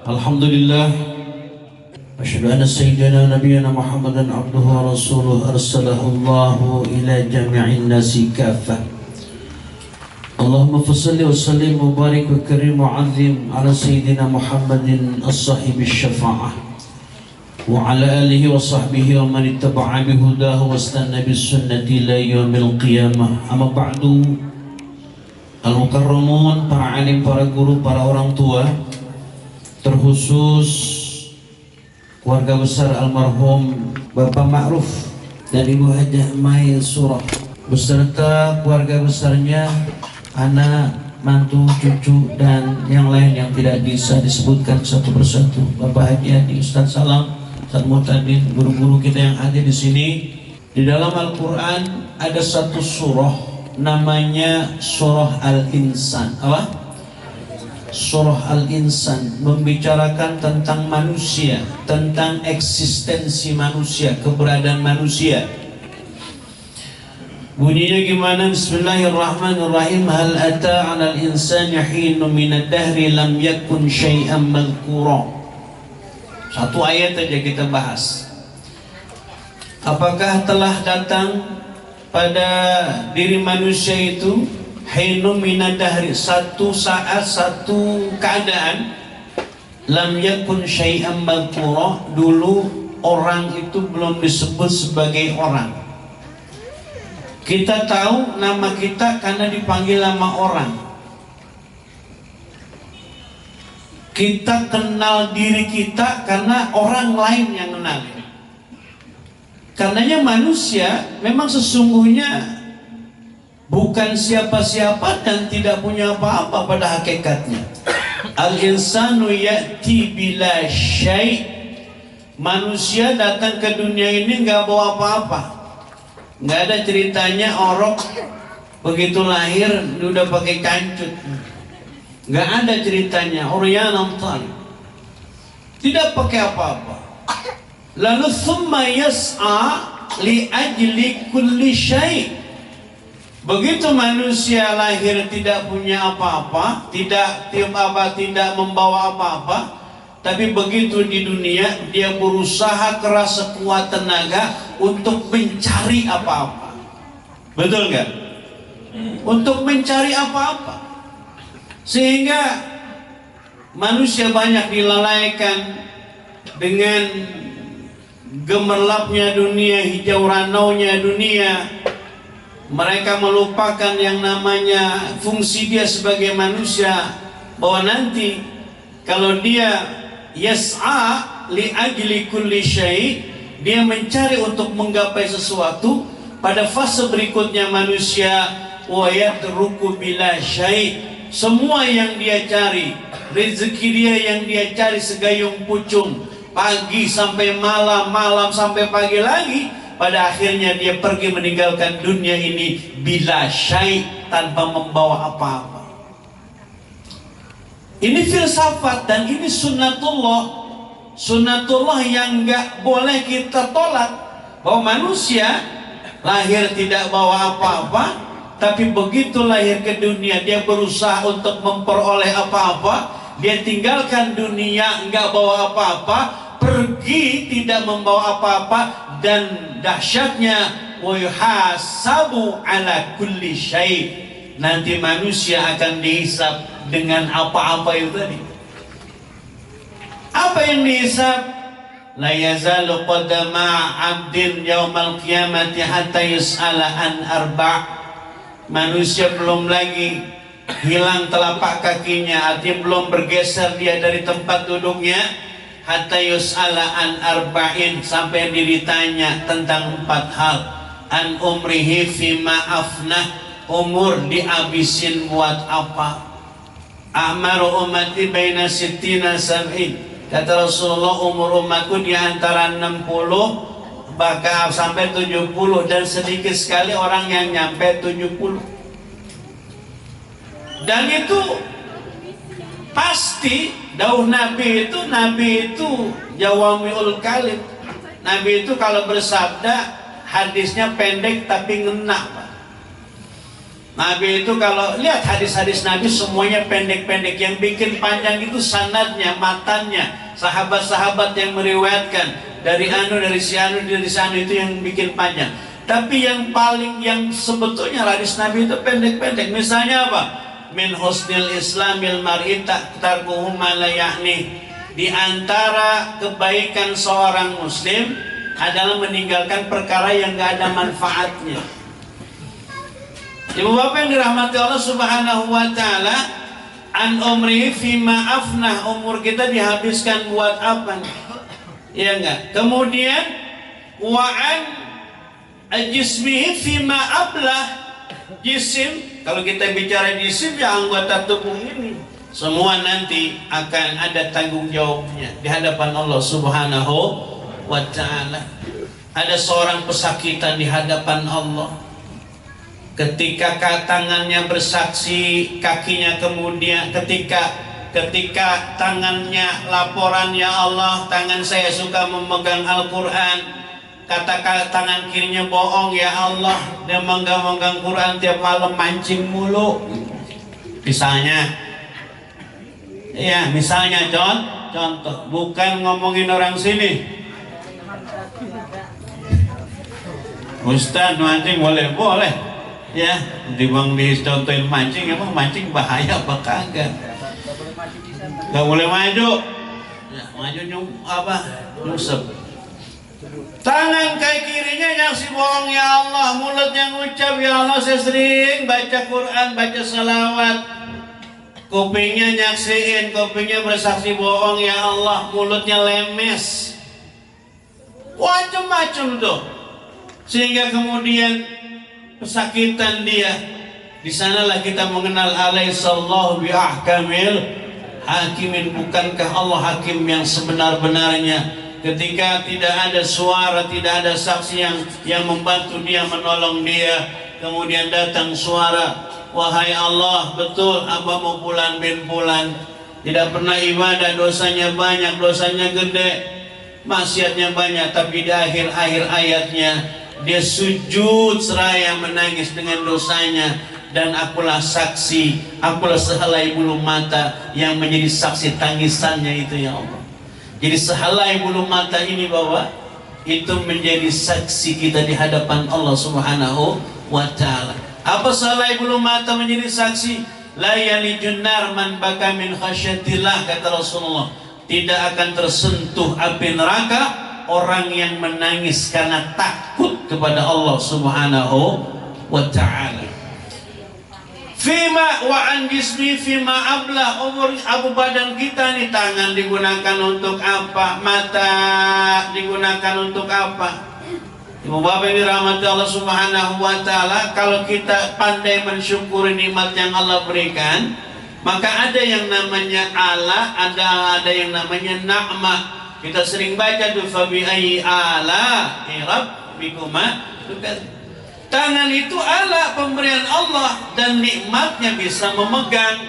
Alhamdulillah, asyhadu anna sayyidina nabiyyana Muhammadan abduhu wa rasuluhu arsalahu Allahu ila jami'in nasi kaffah. Allahumma fassalli wa sallim wa barik wa karim wa azim ala sayyidina Muhammadin as-sahibi syafa'ah wa ala alihi wa sahbihi wa man ittaba'a bihudahu wa istanna bis sunnati ila yaumil qiyamah. Amma ba'du. Al-mukarramun, para alim, para guru, para orang tua, terkhusus keluarga besar almarhum Bapak Ma'ruf dan Ibu Hajah Mail Surah beserta keluarga besarnya, anak, mantu, cucu, dan yang lain yang tidak bisa disebutkan satu persatu. Bapak Haji Adi, Ustaz Salam, Ustaz Muhtadin, guru-guru kita yang ada di sini. Di dalam Al-Quran ada satu surah namanya Surah Al-Insan. Apa? Surah Al-Insan membicarakan tentang manusia, tentang eksistensi manusia, keberadaan manusia. Bunyinya gimana? Bismillahirrahmanirrahim. Hal ata 'alal insani hinun minad dahri lam yakun syai'an madhkura. Satu ayat aja kita bahas. Apakah telah datang pada diri manusia itu hinun minad dahri, satu saat, satu keadaan, lam yakun syai'an madhkura, dulu orang itu belum disebut sebagai orang. Kita tahu nama kita karena dipanggil nama orang. Kita kenal diri kita karena orang lain yang kenal. Karenanya manusia memang sesungguhnya bukan siapa-siapa dan tidak punya apa-apa pada hakikatnya. Al-insanu ya'ti bila syai'. Manusia datang ke dunia ini nggak bawa apa-apa. Nggak ada ceritanya orok begitu lahir udah pakai kancut. Nggak ada ceritanya uryanan talib, tidak pakai apa-apa. Lalu thumma yas'a li ajli kulli syai'. Begitu manusia lahir tidak punya apa-apa, tidak membawa apa-apa, tapi begitu di dunia dia berusaha keras sekuat tenaga untuk mencari apa-apa. Betul nggak? Untuk mencari apa-apa, sehingga manusia banyak dilalaikan dengan gemerlapnya dunia, hijau ranaunya dunia. Mereka melupakan yang namanya fungsi dia sebagai manusia, bahwa nanti kalau dia yas'a li ajli kulli syai', dia mencari untuk menggapai sesuatu, pada fase berikutnya manusia wa yatruku bila syai', semua yang dia cari, rezeki dia yang dia cari segayung pucung, pagi sampai malam, malam sampai pagi lagi, pada akhirnya dia pergi meninggalkan dunia ini bila syai', tanpa membawa apa-apa. Ini filsafat dan ini sunnatullah. Sunnatullah yang nggak boleh kita tolak, bahwa manusia lahir tidak bawa apa-apa, tapi begitu lahir ke dunia dia berusaha untuk memperoleh apa-apa. Dia tinggalkan dunia nggak bawa apa-apa, pergi tidak membawa apa-apa, dan dahsyatnya wa yuhasabu ala kulli syai', nanti manusia akan dihisab dengan apa-apa itu tadi. Apa yang dihisab? La yazalu qadama 'abdin yaumal qiyamati hatta yus'ala an arba'. Manusia belum lagi hilang telapak kakinya, artinya belum bergeser dia dari tempat duduknya, hatta yus'ala an arba'in, sampai ditanya tentang 4 hal. An umrihi fima afnah, umur dihabisin buat apa? A'maru ummati baina sittina sab'in. Kata Rasulullah, umur umatku di antara 60 bahkan sampai 70, dan sedikit sekali orang yang nyampe 70. Dan itu pasti dawuh Nabi itu jawamiul kalim. Nabi itu kalau bersabda hadisnya pendek tapi ngena, Pak. Nabi itu kalau lihat hadis-hadis Nabi semuanya pendek-pendek. Yang bikin panjang itu sanadnya, matannya, sahabat-sahabat yang meriwayatkan dari si anu itu yang bikin panjang. Tapi yang sebetulnya hadis Nabi itu pendek-pendek. Misalnya apa? Min husnil islamil mar'i tarkuhu ma la ya'ni. Di antara kebaikan seorang muslim adalah meninggalkan perkara yang gak ada manfaatnya. Ibu bapak yang dirahmati Allah subhanahu wa ta'ala, an umri fima afnah, umur kita dihabiskan buat apa? Ya enggak? Kemudian wa an jismihi fima ablah, jisim, kalau kita bicara jisim ya anggota tubuh ini semua nanti akan ada tanggung jawabnya di hadapan Allah subhanahu wa ta'ala. Ada seorang pesakitan di hadapan Allah, ketika tangannya bersaksi, kakinya kemudian ketika tangannya laporan, ya Allah, tangan saya suka memegang Al-Quran, kata tangan kirinya bohong, ya Allah, dia memegang Quran tiap malam mancing mulu. Misalnya, ya misalnya contoh, bukan ngomongin orang sini. Ustaz mancing boleh. Ya, dicontohin mancing, emang mancing bahaya apa kagak? Gak boleh maju. Ya, maju nyusep. Tangan kaki kirinya yang si bohong, ya Allah, mulutnya ngucap, ya Allah, saya sering baca Quran, baca salawat. Kupingnya nyaksiin, kupingnya bersaksi bohong, ya Allah, mulutnya lemes. Macam-macam tuh. Sehingga kemudian kesakitan dia. Di sanalah kita mengenal alaihissallahu biahkamil hakimin. Bukankah Allah hakim yang sebenar-benarnya? Ketika tidak ada suara, tidak ada saksi yang membantu dia, menolong dia, kemudian datang suara, wahai Allah, betul Abah mau Fulan bin Fulan tidak pernah ibadah, dosanya banyak, dosanya gede, maksiatnya banyak, tapi di akhir-akhir ayatnya dia sujud seraya menangis dengan dosanya, dan akulah saksi, akulah sehelai bulu mata yang menjadi saksi tangisannya itu, ya Allah. Jadi sehelai bulu mata ini bahwa itu menjadi saksi kita di hadapan Allah subhanahu wa ta'ala. Apa sehelai bulu mata menjadi saksi? La yalijun nar man baka min khasyatillah, kata Rasulullah. Tidak akan tersentuh api neraka orang yang menangis karena takut kepada Allah subhanahu wa ta'ala. Fima wa an jismi fima ablah, umur abu badan kita nih, tangan digunakan untuk apa, mata digunakan untuk apa? Ibu bapak yang dirahmati Allah subhanahu wa ta'ala, kalau kita pandai mensyukuri nikmat yang Allah berikan, maka ada yang namanya ala, ada yang namanya na'mah. Kita sering baca tuh, fabi ayyi ala rabbikuma. Tangan itu ala pemberian Allah dan nikmatnya bisa memegang.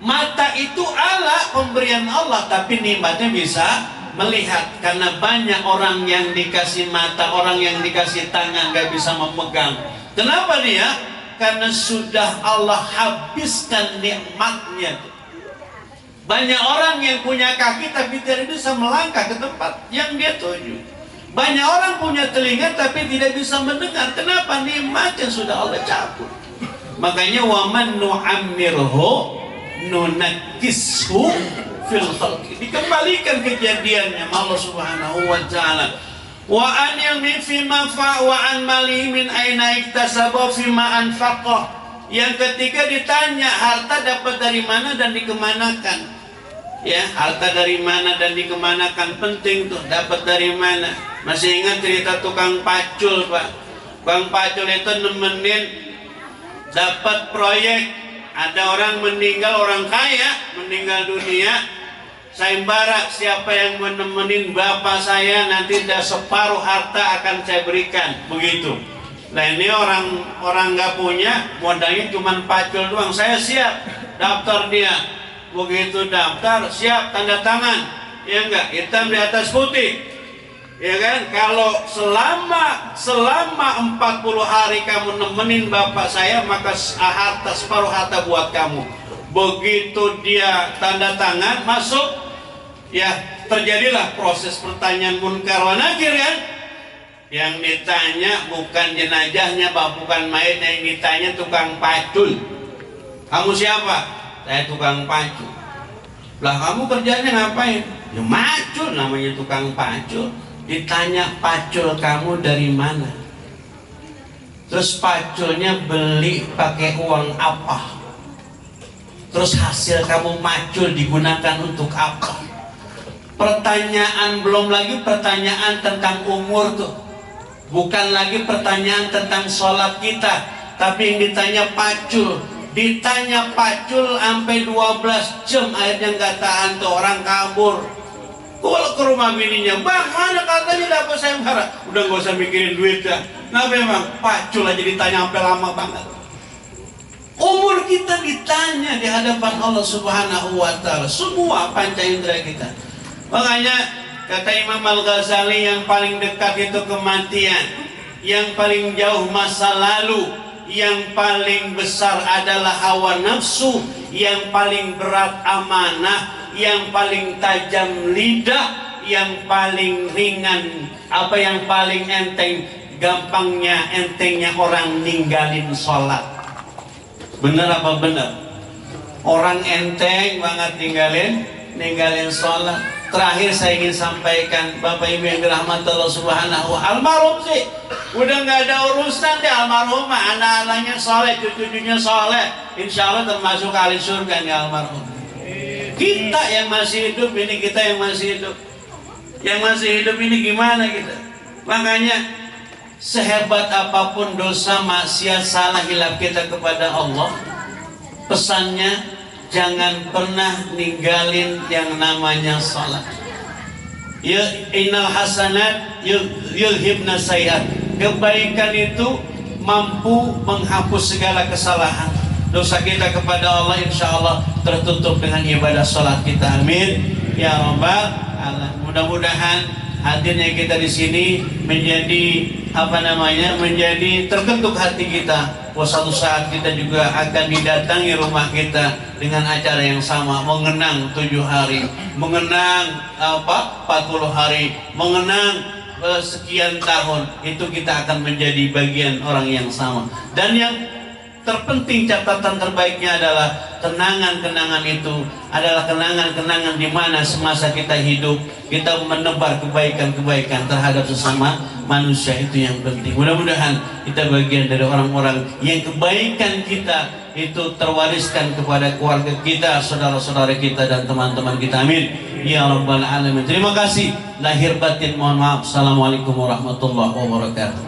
Mata itu ala pemberian Allah tapi nikmatnya bisa melihat. Karena banyak orang yang dikasih mata, orang yang dikasih tangan gak bisa memegang. Kenapa dia? Karena sudah Allah habiskan nikmatnya. Banyak orang yang punya kaki tapi tidak bisa melangkah ke tempat yang dia tuju. Banyak orang punya telinga tapi tidak bisa mendengar. Kenapa? Nikmatnya sudah Allah cabut. Makanya waman nu'ammirhu nunakkishu fil khalqi. Dikembalikan kejadiannya Allah subhanahu wa ta'ala. Wa an yalmi fima fa wa an mali min aina iktasaba fima anfaqa. Yang ketika ditanya harta dapat dari mana dan dikemanakan. Ya, harta dari mana dan dikemanakan, penting tuh, dapat dari mana. Masih ingat cerita tukang pacul, Pak? Tukang pacul itu nemenin dapat proyek. Ada orang meninggal, orang kaya meninggal dunia, sayembara, siapa yang menemenin bapak saya nanti dah separuh harta akan saya berikan, begitu. Nah ini orang nggak punya, modalnya cuma pacul doang. Saya siap, daftar dia. Begitu daftar, siap, tanda tangan, ya enggak, hitam di atas putih. Ya kan, kalau selama 40 hari kamu nemenin bapak saya, maka harta separuh harta buat kamu. Begitu dia tanda tangan masuk, ya terjadilah proses pertanyaan munkar wa nakir kan. Yang ditanya bukan jenazahnya, bukan mayatnya, yang ditanya tukang pacul. Kamu siapa? Saya tukang pacul. Lah kamu kerjanya ngapain? Ya macul, namanya tukang pacul. Ditanya pacul kamu dari mana? Terus paculnya beli pakai uang apa? Terus hasil kamu macul digunakan untuk apa? Pertanyaan, belum lagi pertanyaan tentang umur tuh. Bukan lagi pertanyaan tentang sholat kita, tapi yang ditanya pacul. Ditanya pacul sampai 12 jam akhirnya nggak tahan tuh, orang kabur. Kalau ke rumah bininya, bang mana katanya dapat saya marah. Udah gak usah mikirin duit ya. Nah memang pacul aja ditanya sampai lama banget. Umur kita ditanya di hadapan Allah Subhanahu wa Ta'ala, semua panca indera kita. Makanya kata Imam Al-Ghazali, yang paling dekat itu kematian, yang paling jauh masa lalu, yang paling besar adalah hawa nafsu, yang paling berat amanah, yang paling tajam lidah, yang paling ringan yang paling enteng, entengnya orang ninggalin sholat. Bener apa bener? Orang enteng banget ninggalin sholat. Terakhir saya ingin sampaikan, Bapak Ibu yang dirahmati Allah Subhanahu wa Ta'ala, almarhum sih udah nggak ada urusan deh. Almarhum anak-anaknya soleh, cucu-cucunya soleh, insya Allah termasuk ahli surga nih almarhum. Kita yang masih hidup ini, yang masih hidup ini gimana kita? Makanya sehebat apapun dosa, maksiat, salah, hilaf kita kepada Allah, pesannya jangan pernah ninggalin yang namanya salat. Ya innal hasanat yulhibna sayyi'at. Kebaikan itu mampu menghapus segala kesalahan. Dosa kita kepada Allah insya Allah tertutup dengan ibadah salat kita. Amin ya rabbal alamin. Mudah-mudahan hadirnya kita di sini menjadi menjadi terketuk hati kita. Suatu saat kita juga akan didatangi rumah kita dengan acara yang sama, mengenang 7 hari, mengenang 40 hari, mengenang sekian tahun. Itu kita akan menjadi bagian orang yang sama. Dan yang terpenting, catatan terbaiknya adalah kenangan-kenangan itu adalah kenangan-kenangan di mana semasa kita hidup kita menebar kebaikan-kebaikan terhadap sesama manusia. Itu yang penting. Mudah-mudahan kita bagian dari orang-orang yang kebaikan kita itu terwariskan kepada keluarga kita, saudara-saudara kita, dan teman-teman kita. Amin ya rabbal alamin. Terima kasih lahir batin, mohon maaf. Assalamualaikum warahmatullahi wabarakatuh.